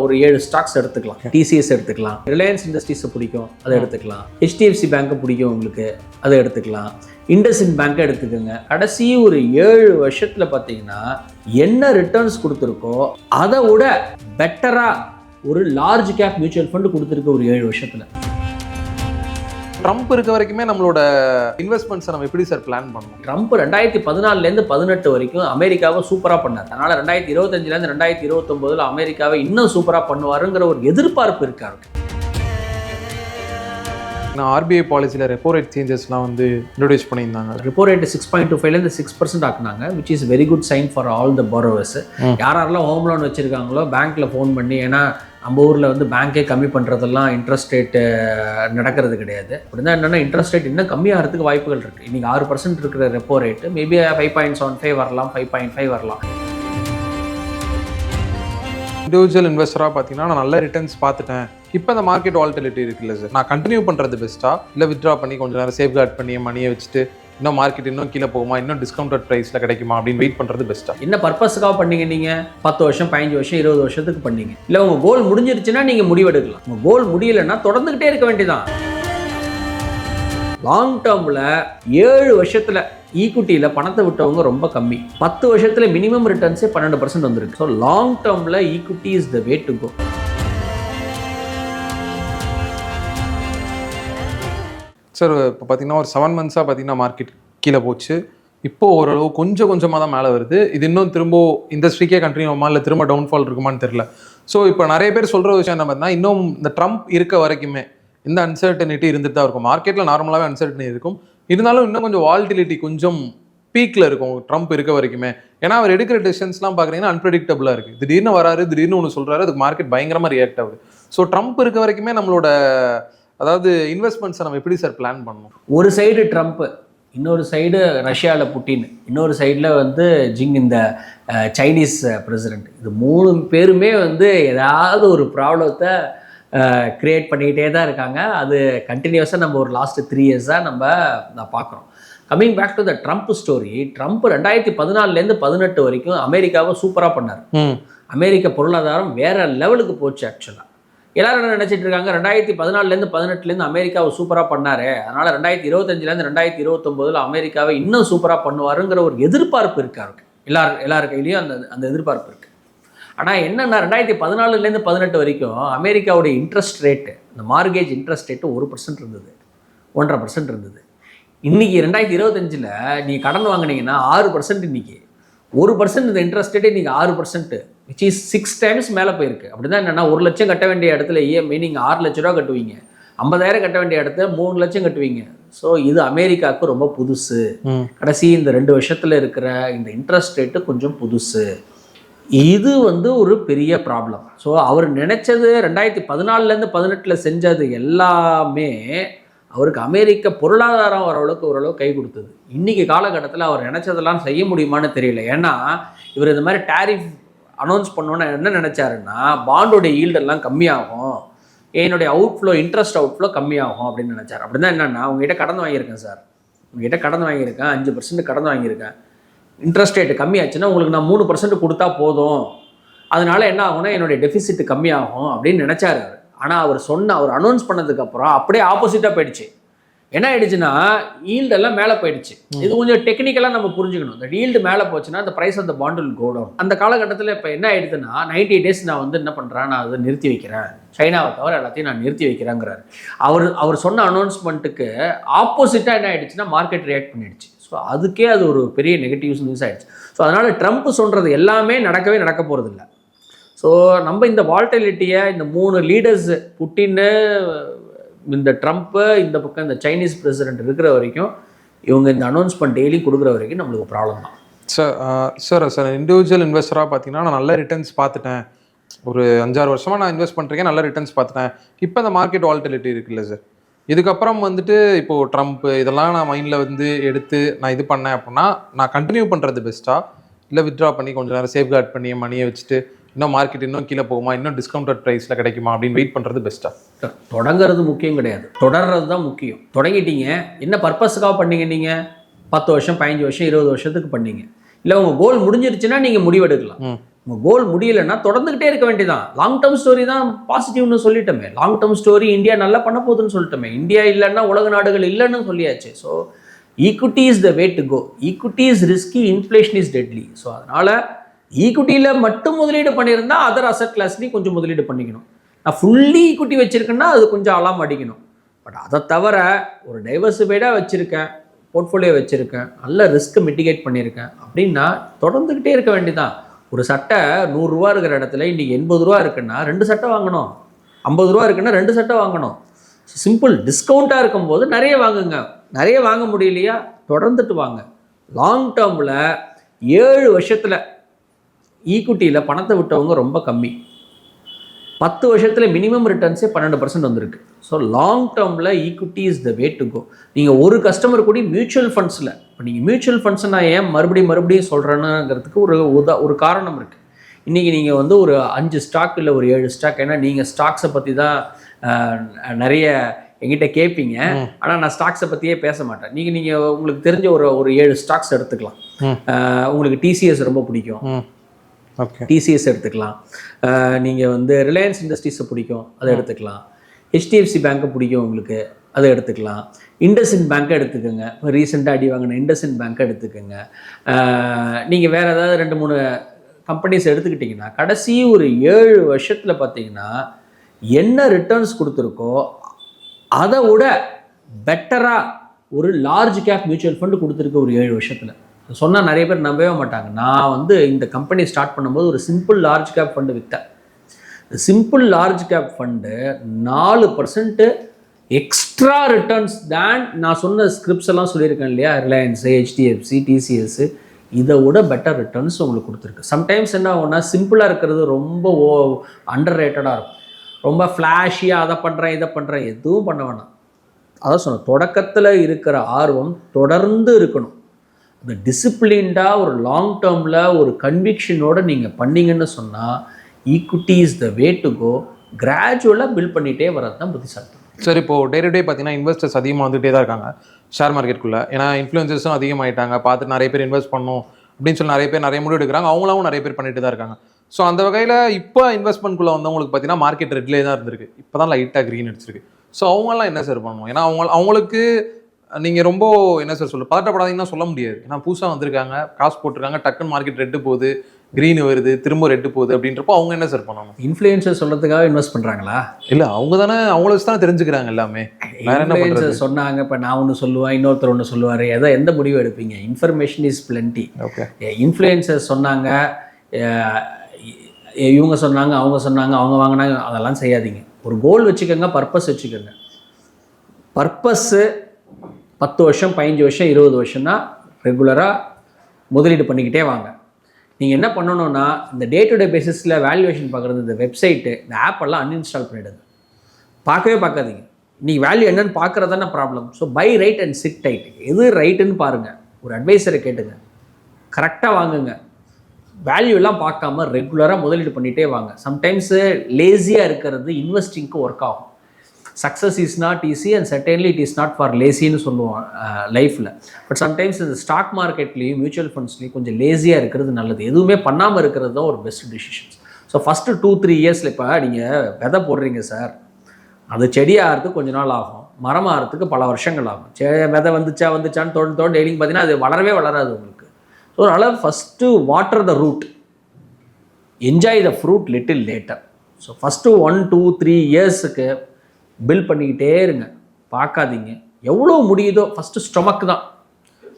ஒரு 7 ஸ்டாக்ஸ் எடுத்துக்கலாம். டிசிஎஸ் எடுத்துக்கலாம், ரிலையன்ஸ் இண்டஸ்ட்ரீஸை பிடிக்கும் அதை எடுத்துக்கலாம், ஹெச்டிஎஃப்சி பேங்க்கை பிடிக்கும் உங்களுக்கு அதை எடுத்துக்கலாம், இண்டஸ்இண்ட் பேங்க்கை எடுத்துக்கோங்க. கடைசி ஒரு 7 வருஷத்தில் பார்த்தீங்கன்னா என்ன ரிட்டர்ன்ஸ் கொடுத்துருக்கோ அதை விட பெட்டராக ஒரு லார்ஜ் கேப் மியூச்சுவல் ஃபண்டு கொடுத்துருக்கு ஒரு 7 வருஷத்தில். ட்ரம்ப் இருக்க வரைக்குமே நம்மளோட இன்வெஸ்ட்மெண்ட்ஸை நம்ம எப்படி சார் பிளான் பண்ணணும்? ட்ரம்ப் 2014 18 வரைக்கும் அமெரிக்காவை சூப்பராக பண்ணார். அதனால் 2025 2029 அமெரிக்காவை இன்னும் சூப்பராக பண்ணுவாருங்கிற ஒரு எதிர்பார்ப்பு இருக்காரு. ஆர்பிஐ பாலிசியில் ரெப்போ ரேட் சேஞ்சஸ்லாம் இன்ட்ரோடியூஸ் பண்ணியிருந்தாங்க. ரெப்போ ரேட் 6.25 6% ஆக்குனாங்க, which is very good sign for all the borrowers. யாரெல்லாம் ஹோம் லோன் வச்சுருக்காங்களோ பேங்க்கில் ஃபோன் பண்ணி, ஏன்னா நம்ம ஊரில் பேங்க்கே கம்மி பண்ணுறதெல்லாம் இன்ட்ரெஸ்ட் ரேட்டு நடக்கிறது கிடையாது. அப்படின்னா என்னென்னா இன்ட்ரெஸ்ட் ரேட் இன்னும் கம்மியாகிறதுக்கு வாய்ப்புகள் இருக்குது. இன்றைக்கி 6% இருக்கிற ரெப்போ ரேட்டு மேபி 5.75 வரலாம், 5.5 வரலாம். இண்டிவிஜுவல் இன்வெஸ்டராக பார்த்தீங்கன்னா நான் நல்ல ரிட்டர்ன்ஸ் பார்த்துட்டேன், இப்போ அந்த மார்க்கெட் வாலட்டிலிட்டி இருக்குல்ல சார், நான் கண்டினியூ பண்ணுறது பெஸ்ட்டா இல்லை வித்ட்ரா பண்ணி கொஞ்சம் நேரம் சேஃப்கார்ட் பண்ணி மணியை வச்சுட்டு இன்னும் மார்க்கெட் இன்னும் கீழே போகுமா, இன்னும் டிஸ்கவுண்டட் ப்ரைஸில் கிடைக்குமா அப்படின்னு வெயிட் பண்ணுறது பெஸ்ட்டா? என்ன பர்பஸுக்காக பண்ணீங்க? நீங்கள் 10 வருஷம் 15 வருஷம் 20 வருஷத்துக்கு பண்ணீங்க. இல்லை உங்கள் கோல் முடிஞ்சிருச்சுன்னா நீங்கள் முடிவெடுக்கலாம். உங்கள் கோல் முடியலைன்னா தொடர்ந்துக்கிட்டே இருக்க வேண்டியதான். லாங் டேர்மில் 7 வருஷத்தில் ஈக்விட்டியில் பணத்தை விட்டவங்க ரொம்ப கம்மி. 10 வருஷத்தில் மினிமம் ரிட்டர்ன்ஸே 12% வந்துருக்கு. ஸோ லாங் டேர்மில் equity is the way to go. Sir இப்போ பார்த்தீங்கன்னா ஒரு 7 மந்த்ஸாக பார்த்தீங்கன்னா மார்க்கெட் கீழே போச்சு, இப்போது ஓரளவு கொஞ்சம் கொஞ்சமாக தான் மேலே வருது. இது இன்னும் திரும்ப இண்டஸ்ட்ரிக்கே கண்டினியூ ஆகுமா இல்லை திரும்ப டவுன்ஃபால் இருக்குமான்னு தெரியல. ஸோ இப்போ நிறைய பேர் சொல்கிற விஷயம் என்ன பார்த்தீங்கன்னா, இன்னும் இந்த ட்ரம்ப் இருக்க வரைக்குமே இந்த அன்சர்டனிட்டி இருந்துட்டு தான் இருக்கும். மார்க்கெட்டில் நார்மலாகவே அன்சர்டனிட்டி இருக்கும், இருந்தாலும் இன்னும் கொஞ்சம் வாலட்டிலிட்டி கொஞ்சம் பீக்கில் இருக்கும் ட்ரம்ப் இருக்க வரைக்குமே. ஏன்னா அவர் எடுக்கிற டெசிஷன்ஸ்லாம் பார்க்குறீங்கன்னா அன்பிரடிக்டபுளாக இருக்குது. திடீர்னு வராரு, திடீர்னு ஒன்று சொல்கிறாரு, அதுக்கு மார்க்கெட் பயங்கரமாக ரியாக்ட் ஆகுது. ஸோ ட்ரம்ப் இருக்க வரைக்குமே நம்மளோட அதாவது இன்வெஸ்ட்மெண்ட்ஸை நம்ம எப்படி சார் பிளான் பண்ணணும்? ஒரு சைடு ட்ரம்ப், இன்னொரு சைடு ரஷ்யாவில் புட்டின், இன்னொரு சைடில் இந்த சைனீஸ் பிரசிடெண்ட். இது 3 பேருமே ஏதாவது ஒரு ப்ராப்ளத்தை க்ரியேட் பண்ணிக்கிட்டே தான் இருக்காங்க. அது கண்டினியூஸாக நம்ம ஒரு லாஸ்ட் 3 இயர்ஸாக நம்ம பார்க்குறோம். Coming back to the Trump story, Trump 2014 18 வரைக்கும் அமெரிக்காவை சூப்பராக பண்ணார். அமெரிக்க பொருளாதாரம் வேற லெவலுக்கு போச்சு. ஆக்சுவலாக எல்லாரும் என்ன நினச்சிட்டு இருக்காங்க, 2014 18 அமெரிக்காவை சூப்பராக பண்ணாரு, அதனால் 2025 2029 அமெரிக்காவை இன்னும் சூப்பராக பண்ணுவாருங்கிற ஒரு எதிர்பார்ப்பு இருக்காரு. எல்லார் கையிலையும் அந்த எதிர்பார்ப்பு இருக்குது. ஆனால் என்னென்னா 2014 18 வரைக்கும் அமெரிக்காவுடைய இன்ட்ரெஸ்ட் ரேட்டு, இந்த மார்கேஜ் இன்ட்ரெஸ்ட் ரேட்டு 1% இருந்தது, 1.5% இருந்தது. இன்றைக்கி 2025 நீங்கள் கடன் வாங்கினீங்கன்னா 6%. இன்றைக்கி 1% இந்த இன்ட்ரெஸ்ட் ரேட்டு இன்றைக்கி 6%, விச் இஸ் 6 டைம்ஸ் மேலே போயிருக்கு. அப்படி தான் என்னென்னா 1 லட்சம் கட்ட வேண்டிய இடத்துல இஎம்ஐ நீங்கள் 6 லட்ச ரூபா கட்டுவீங்க, 50,000 கட்ட வேண்டிய இடத்துல 3 லட்சம் கட்டுவீங்க. ஸோ இது அமெரிக்காவுக்கு ரொம்ப புதுசு. கடைசி இந்த 2 வருஷத்தில் இருக்கிற இந்த இன்ட்ரெஸ்ட் ரேட்டு கொஞ்சம் புதுசு. இது ஒரு பெரிய ப்ராப்ளம். ஸோ அவர் நினச்சது 2014 18 செஞ்சது எல்லாமே அவருக்கு அமெரிக்க பொருளாதாரம் ஓரளவு கை கொடுத்தது. இன்றைக்கி காலகட்டத்தில் அவர் நினச்சதெல்லாம் செய்ய முடியுமான்னு தெரியல. ஏன்னா இவர் இந்த மாதிரி டேரிஃப் அனௌன்ஸ் பண்ணோன்னு என்ன நினச்சாருன்னா, பாண்டோடைய ஈல்டெல்லாம் கம்மியாகும், என்னுடைய இன்ட்ரெஸ்ட் அவுட்ஃப்ளோ கம்மியாகும் அப்படின்னு நினச்சார். அப்படி தான் என்னென்னா, உங்ககிட்ட கடன் வாங்கியிருக்கேன் சார், உங்ககிட்ட கடன் வாங்கியிருக்கேன், 5% கடன் வாங்கியிருக்கேன், இன்ட்ரெஸ்ட் ரேட்டு கம்மியாச்சுன்னா உங்களுக்கு நான் 3% கொடுத்தா போதும், அதனால் என்ன ஆகும்னா என்னுடைய டெஃபிசிட் கம்மியாகும் அப்படின்னு நினச்சாரு. ஆனால் அவர் அனௌன்ஸ் பண்ணதுக்கப்புறம் அப்படியே ஆப்போசிட்டாக போயிடுச்சு. என்ன ஆயிடுச்சுன்னா, ஈல்டெல்லாம் மேலே போயிடுச்சு. இது கொஞ்சம் டெக்னிக்கலாக நம்ம புரிஞ்சுக்கணும். இந்த ஈல்டு மேலே போச்சுன்னா அந்த price of the bond will go down. அந்த காலகட்டத்தில் இப்போ என்ன ஆயிடுதுன்னா, 90 days நான் என்ன பண்ணுறேன், நான் அதை நிறுத்தி வைக்கிறேன், சைனாவை தவிர எல்லாத்தையும் நான் நிறுத்தி வைக்கிறேங்கிறார். அவர் சொன்ன அனௌன்ஸ்மெண்ட்டுக்கு ஆப்போசிட்டாக என்ன ஆயிடுச்சுன்னா மார்க்கெட் ரியாக்ட் பண்ணிடுச்சு. ஸோ அதுக்கே அது ஒரு பெரிய நெகட்டிவ் நியூஸ் ஆகிடுச்சு. ஸோ அதனால் ட்ரம்ப் சொல்கிறது எல்லாமே நடக்க போகிறதில்ல. ஸோ நம்ம இந்த வால்டிலிட்டியை, இந்த 3 லீடர்ஸ், புட்டின்னு, இந்த ட்ரம்ப்பு, இந்த பக்கம் இந்த சைனீஸ் பிரசிடென்ட் இருக்கிற வரைக்கும், இவங்க இந்த அனௌன்ஸ்மெண்ட் டெய்லி கொடுக்குற வரைக்கும் நம்மளுக்கு ப்ராப்ளம் தான். சார் இண்டிவிஜுவல் இன்வெஸ்டராக பார்த்தீங்கன்னா நான் நல்ல ரிட்டர்ன்ஸ் பார்த்துட்டேன், ஒரு 5-6 வருஷமாக நான் இன்வெஸ்ட் பண்ணுறேன், நல்ல ரிட்டர்ன்ஸ் பார்த்துட்டேன், இப்போ அந்த மார்க்கெட் வால்டிலிட்டி இருக்குல்ல சார், இதுக்கப்புறம் இப்போது ட்ரம்ப் இதெல்லாம் நான் மைண்டில் எடுத்து நான் இது பண்ணேன் அப்படின்னா நான் கண்டினியூ பண்ணுறது பெஸ்ட்டா இல்லை வித்ட்ரா பண்ணி கொஞ்சம் நேரம் சேஃப்கார்ட் பண்ணி மணியை வச்சுட்டு இன்னும் மார்க்கெட் இன்னும் கீழே போகுமா, இன்னும் டிஸ்கவுண்டட் ப்ரைஸில் கிடைக்குமா அப்படின்னு வெயிட் பண்ணுறது பெஸ்ட்டா? தொடங்குறது முக்கியம் கிடையாது, தொடர்றது தான் முக்கியம். தொடங்கிட்டீங்க, என்ன பர்பஸுக்காக பண்ணீங்க? நீங்கள் 10 வருஷம் 15 வருஷம் 20 வருஷத்துக்கு பண்ணீங்க. இல்லை உங்கள் கோல் முடிஞ்சிருச்சுன்னா நீங்கள் முடிவெடுக்கலாம். உங்கள் கோல் முடியலைன்னா தொடர்ந்துக்கிட்டே இருக்க வேண்டியதான். லாங் டேர்ம் ஸ்டோரி தான் பாசிட்டிவ்னு சொல்லிட்டோமே. லாங் டேர்ம் ஸ்டோரி இந்தியா நல்லா பண்ண போகுதுன்னு சொல்லிட்டோமே. இந்தியா இல்லைன்னா உலக நாடுகள் இல்லைன்னு சொல்லியாச்சு. So equity is the way to go. Equity is risky, inflation is deadly. So அதனால் ஈக்விட்டியில் மட்டும் முதலீடு பண்ணியிருந்தால் அதர் அசட் கிளாஸ்லேயும் கொஞ்சம் முதலீடு பண்ணிக்கணும். நான் ஃபுல்லி ஈக்விட்டி வச்சுருக்கேன்னா அது கொஞ்சம் அலாம் அடிக்கணும். பட் அதை தவிர ஒரு டைவர்சிஃபைடாக வச்சுருக்கேன், போர்ட்ஃபோலியோ வச்சுருக்கேன், நல்ல ரிஸ்க்கை மிட்டிகேட் பண்ணியிருக்கேன் அப்படின்னா தொடர்ந்துக்கிட்டே இருக்க வேண்டியதான். ஒரு சட்டை 100 ரூபா இருக்கிற இடத்துல இன்றைக்கி 80 ரூபா இருக்குன்னா 2 சட்டை வாங்கணும். 50 ரூபா இருக்குன்னா 2 சட்டை வாங்கணும். சிம்பிள். டிஸ்கவுண்ட்டாக இருக்கும்போது நிறைய வாங்குங்க. நிறைய வாங்க முடியலையா தொடர்ந்துட்டு வாங்க. லாங் டேர்மில் 7 வருஷத்தில் ஈக்விட்டியில் பணத்தை விட்டவங்க ரொம்ப கம்மி. 10 வருஷத்தில் மினிமம் ரிட்டர்ன்ஸே 12% வந்திருக்கு. ஸோ லாங் டேர்மில் equity is the way to go. நீங்கள் ஒரு கஸ்டமர் கூட மியூச்சுவல் ஃபண்ட்ஸில், இப்போ நீங்கள் மியூச்சுவல் ஃபண்ட்ஸை நான் ஏன் மறுபடியும் சொல்கிறேன்னுங்கிறதுக்கு ஒரு காரணம் இருக்குது. இன்றைக்கி நீங்கள் வந்து ஒரு 5 ஸ்டாக் இல்லை ஒரு 7 ஸ்டாக், ஏன்னா நீங்கள் ஸ்டாக்ஸை பற்றி தான் நிறைய எங்கிட்ட கேட்பீங்க. ஆனால் நான் ஸ்டாக்ஸை பற்றியே பேச மாட்டேன். நீங்கள் உங்களுக்கு தெரிஞ்ச ஒரு 7 ஸ்டாக்ஸ் எடுத்துக்கலாம். உங்களுக்கு டிசிஎஸ் ரொம்ப பிடிக்கும், டிசிஎஸ் எடுத்துக்கலாம். நீங்கள் வந்து ரிலையன்ஸ் இண்டஸ்ட்ரீஸை பிடிக்கும், அதை எடுத்துக்கலாம். ஹெச்டிஎஃப்சி பேங்க்கை பிடிக்கும் உங்களுக்கு, அதை எடுத்துக்கலாம். இண்டஸ்இண்ட் பேங்க்கை எடுத்துக்கோங்க. இப்போ ரீசெண்டாக அடி வாங்கின இண்டஸ்இண்ட் பேங்க்கை எடுத்துக்கோங்க. நீங்கள் வேறு ஏதாவது 2-3 கம்பெனிஸ் எடுத்துக்கிட்டிங்கன்னா கடைசி ஒரு 7 வருஷத்தில் பார்த்தீங்கன்னா என்ன ரிட்டர்ன்ஸ் கொடுத்துருக்கோ அதை விட பெட்டராக ஒரு லார்ஜ் கேப் மியூச்சுவல் ஃபண்டு கொடுத்துருக்கு ஒரு 7 வருஷத்தில். சொன்னால் நிறைய பேர் நம்பவே மாட்டாங்க. நான் வந்து இந்த கம்பெனி ஸ்டார்ட் பண்ணும்போது ஒரு சிம்பிள் லார்ஜ் கேப் ஃபண்டு விற்றேன். Simple large cap fund 4% extra returns தான் நான் சொன்ன ஸ்கிரிப்ட்ஸ் எல்லாம் சொல்லியிருக்கேன் இல்லையா, ரிலையன்ஸ், ஹெச்டிஎஃப்சி, டிசிஎஸ், இதை விட பெட்டர் ரிட்டர்ன்ஸ் உங்களுக்கு கொடுத்துருக்கு. சம்டைம்ஸ் என்ன ஆகும்னா சிம்பிளாக இருக்கிறது ரொம்ப அண்டர் ரேட்டடாக இருக்கும். ரொம்ப ஃப்ளாஷியாக அதை பண்ணுறேன் இதை பண்ணுறேன் எதுவும் பண்ண வேணாம். அதான் சொன்னேன், தொடக்கத்தில் இருக்கிற ஆர்வம் தொடர்ந்து இருக்கணும். அந்த டிசிப்ளின்டாக ஒரு லாங் டேர்மில் ஒரு கன்விக்ஷனோடு நீங்கள் பண்ணிங்கன்னு சொன்னால் equity is the way to go. கிராஜுவலாக பில்ட் பண்ணிகிட்டே வரது தான் புத்திசாலித்தனம். சார், இப்போது டே டு டே பார்த்தீங்கன்னா இன்வெஸ்டர்ஸ் அதிகமாக வந்துகிட்டே தான் இருக்காங்க ஷேர் மார்க்கெட்டுக்குள்ளே. ஏன்னா இன்ஃப்ளூயன்சர்ஸும் அதிகமாகிட்டாங்க. பார்த்துட்டு நிறைய பேர் இன்வெஸ்ட் பண்ணணும் அப்படின்னு சொல்லி நிறைய முடிவு எடுக்கிறாங்க. அவங்களாவும் நிறைய பேர் பண்ணிட்டு தான் இருக்காங்க. ஸோ அந்த வகையில் இப்போ இன்வெஸ்ட்மெண்ட்குள்ளே வந்தவங்களுக்கு பார்த்தீங்கன்னா மார்க்கெட் ரெட்லேயே தான் இருந்திருக்கு. இப்போ தான் லைட்டாக க்ரீன் அடிச்சிருக்கு. ஸோ அவங்களாம் என்ன சார் பண்ணுவோம்? ஏன்னா அவங்களுக்கு நீங்கள் ரொம்ப என்ன சார் பதட்டப்படாதீங்கன்னா சொல்ல முடியாது. ஏன்னா புதுசாக வந்திருக்காங்க, காசு போட்டிருக்காங்க, டக்குன்னு மார்க்கெட் ரெட்டு போகுது, க்ரீன் வருது, திரும்ப ரெட்டு போகுது அப்படின்றப்போ அவங்க என்ன சார் பண்ணணும்? இன்ஃப்ளூயன்சர் சொல்கிறதுக்காக இன்வெஸ்ட் பண்ணுறாங்களா? இல்லை, அவங்கள வச்சு தானே தெரிஞ்சுக்கிறாங்க எல்லாமே. வேற என்ன பண்ணுறது? சொன்னாங்க. இப்போ நான் ஒன்று சொல்லுவேன், இன்னொருத்தர் ஒன்று சொல்லுவார். எந்த முடிவு எடுப்பீங்க? Information is plenty. Okay, influencer சொன்னாங்க, இவங்க சொன்னாங்க, அவங்க வாங்கினாங்க, அதெல்லாம் செய்யாதீங்க. ஒரு கோல் வச்சுக்கோங்க, பர்பஸ் வச்சுக்கோங்க. பர்பஸ்ஸு 10 வருஷம், 15 வருஷம், 20 வருஷம்னா ரெகுலராக முதலீடு பண்ணிக்கிட்டே வாங்க. நீங்கள் என்ன பண்ணணுன்னா இந்த டே டு டே பேசிஸில் வேல்யூவேஷன் பார்க்குறது, இந்த வெப்சைட்டு, இந்த ஆப்பெல்லாம் அன்இன்ஸ்டால் பண்ணிவிடுது. பார்க்காதீங்க. நீங்கள் வேல்யூ என்னன்னு பார்க்குறது தானே problem. So buy right and sit tight. எது ரைட்டுன்னு பாருங்கள், ஒரு அட்வைஸரை கேட்டுங்க, கரெக்டாக வாங்குங்க. வேல்யூ எல்லாம் பார்க்காம ரெகுலராக முதலீடு பண்ணிகிட்டே வாங்க. சம்டைம்ஸு லேசியாக இருக்கிறது இன்வெஸ்டிங்க்கு ஒர்க் ஆகும். Success is not easy and certainly it is not for லேசின்னு சொல்லுவோம் லைஃப்பில். பட் சம்டைம்ஸ் இந்த ஸ்டாக் மார்க்கெட்லேயும் மியூச்சுவல் ஃபண்ட்ஸ்லேயும் கொஞ்சம் லேசியாக இருக்கிறது நல்லது. எதுவுமே பண்ணாமல் இருக்கிறது தான் ஒரு பெஸ்ட் டிசிஷன்ஸ். ஸோ ஃபஸ்ட்டு 2-3 இயர்ஸில் இப்போ நீங்கள் விதை போடுறீங்க சார், அது செடி ஆகிறதுக்கு கொஞ்ச நாள் ஆகும், மரம் ஆகிறதுக்கு பல வருஷங்கள் ஆகும். விதை வந்துச்சான்னு தோண்டி டெய்லிங் பார்த்தீங்கன்னா அது வளரவே வளராது உங்களுக்கு. ஸோ அதனால் first water the root, enjoy the fruit little later. So first 1-2-3 இயர்ஸுக்கு பில் பண்ணிக்கிட்டே இருங்க, பார்க்காதீங்க. எவ்வளோ முடியுதோ ஃபஸ்ட்டு ஸ்டொமக் தான்.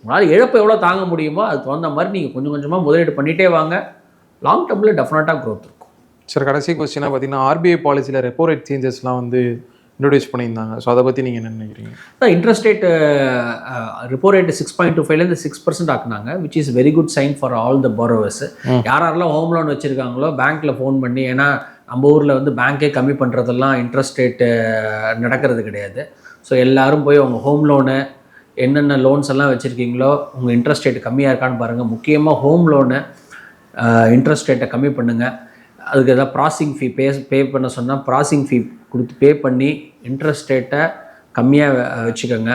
உங்களால் இழப்பு எவ்வளோ தாங்க முடியுமோ அது தகுந்த மாதிரி நீங்கள் கொஞ்சம் கொஞ்சமாக முதலீடு பண்ணிகிட்டே வாங்க. லாங் டேர்மில் டெஃபினட்டாக க்ரோத் இருக்கும். சார், கடைசி கொஸ்டினாக பார்த்தீங்கன்னா ஆர்பிஐ பாலிசியில் ரெப்போ ரேட் சேஞ்சஸ்லாம் வந்து இன்ட்ரடியூஸ் பண்ணியிருந்தாங்க. ஸோ அதை பற்றி நீங்கள் என்ன நினைக்கிறீங்க? இன்ட்ரெஸ்ட் ரேட் ரெப்போ ரேட்டு 6.25 6% ஆக்குனாங்க, which is very good sign for all the borrowers. யாரெல்லாம் ஹோம் லோன் வச்சுருக்காங்களோ பேங்க்கில் ஃபோன் பண்ணி, ஏன்னா நம்ம ஊரில் வந்து பேங்க்கே கம்மி பண்ணுறதெல்லாம் இன்ட்ரெஸ்ட் ரேட்டு நடக்கிறது கிடையாது. ஸோ எல்லோரும் போய் உங்கள் ஹோம் லோனு என்னென்ன லோன்ஸ் எல்லாம் வச்சுருக்கீங்களோ உங்கள் இன்ட்ரெஸ்ட் ரேட்டு கம்மியாக இருக்கான்னு பாருங்கள். முக்கியமாக ஹோம் லோனு இன்ட்ரெஸ்ட் ரேட்டை கம்மி பண்ணுங்கள். அதுக்கு எதாவது ப்ராசஸிங் ஃபீ பே பண்ண சொன்னால் ப்ராசஸிங் ஃபீ கொடுத்து பே பண்ணி இன்ட்ரெஸ்ட் ரேட்டை கம்மியாக வச்சுக்கோங்க.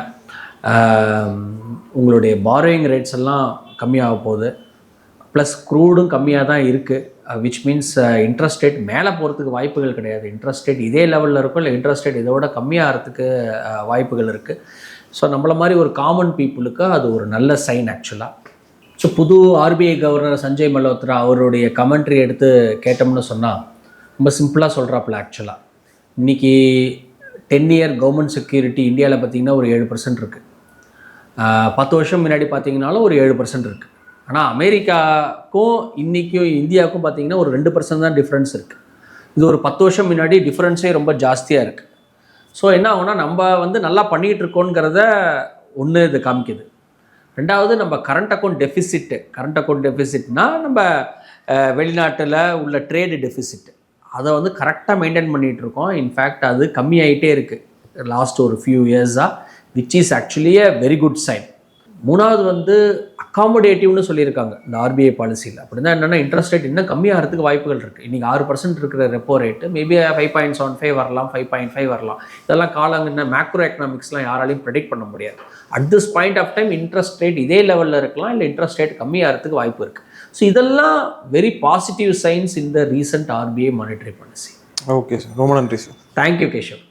உங்களுடைய பாரோயிங் ரேட்ஸ் எல்லாம் கம்மியாக போகுது. ப்ளஸ் க்ரூடும் கம்மியாக தான் இருக்குது, விச் மீன்ஸ் இன்ட்ரெஸ்ட் ரேட் மேலே போகிறதுக்கு வாய்ப்புகள் கிடையாது. இன்ட்ரெஸ்ட் ரேட் இதே லெவலில் இருக்கும், இல்லை இன்ட்ரெஸ்ட் ரேட் இதோட கம்மியாகிறதுக்கு வாய்ப்புகள் இருக்குது. ஸோ நம்மள மாதிரி ஒரு காமன் பீப்புளுக்கு அது ஒரு நல்ல சைன் ஆக்சுவலாக. ஸோ புது ஆர்பிஐ கவர்னர் சஞ்சய் மல்ஹோத்ரா அவருடைய கமெண்ட்ரி எடுத்து கேட்டோம்னு சொன்னால் ரொம்ப சிம்பிளாக சொல்கிறாப்புல. ஆக்சுவலாக இன்றைக்கி 10 இயர் கவர்மெண்ட் செக்யூரிட்டி இந்தியாவில் பார்த்திங்கன்னா ஒரு 7% இருக்குது. 10 வருஷம் முன்னாடி பார்த்திங்கனாலும் ஒரு 7% இருக்குது. ஆனால் அமெரிக்காவுக்கும் இன்றைக்கும் இந்தியாவுக்கும் பார்த்திங்கன்னா ஒரு 2% தான் டிஃப்ரென்ஸ் இருக்குது. இது ஒரு 10 வருஷம் முன்னாடி டிஃப்ரென்ஸே ரொம்ப ஜாஸ்தியாக இருக்குது. ஸோ என்ன ஆகுனா நம்ம வந்து நல்லா பண்ணிகிட்டு இருக்கோங்கிறத ஒன்று இது காமிக்குது. ரெண்டாவது நம்ம கரண்ட் அக்கௌண்ட் டெஃபிசிட்னால் நம்ம வெளிநாட்டில் உள்ள ட்ரேடு டெஃபிசிட் அதை வந்து கரெக்டாக மெயின்டைன் பண்ணிகிட்ருக்கோம். இன்ஃபேக்ட் அது கம்மியாகிட்டே இருக்குது லாஸ்ட் ஒரு ஃபியூ இயர்ஸாக, which is actually a very good sign. மூணாவது வந்து அக்காமடேட்டிவ்னு சொல்லியிருக்காங்க இந்த ஆர்பிஐ பாலிசியில். அப்படின்னா என்னென்னா இன்ட்ரெஸ்ட் ரேட் இன்னும் கம்மியாகிறதுக்கு வாய்ப்புகள் இருக்குது. இன்றைக்கி 6% இருக்கிற ரெப்போ ரேட்டு மேபி 5.75 வரலாம், 5.5 வரலாம். இதெல்லாம் காலங்கன்னா மேக்ரோ எக்கனாமிக்ஸ்லாம் யாராலையும் ப்ரெடிக்ட் பண்ண முடியாது. At this point of time interest rate இதே லெவலில் இருக்கலாம், இல்லை இன்ட்ரெஸ்ட் ரேட் கம்மியாகிறதுக்கு வாய்ப்பு இருக்குது. ஸோ இதெல்லாம் வெரி பாசிட்டிவ் சைன்ஸ் இந்த recent RBI monetary policy. Okay sir, ரொம்ப நன்றி சார். தேங்க்யூ கேஷவ்.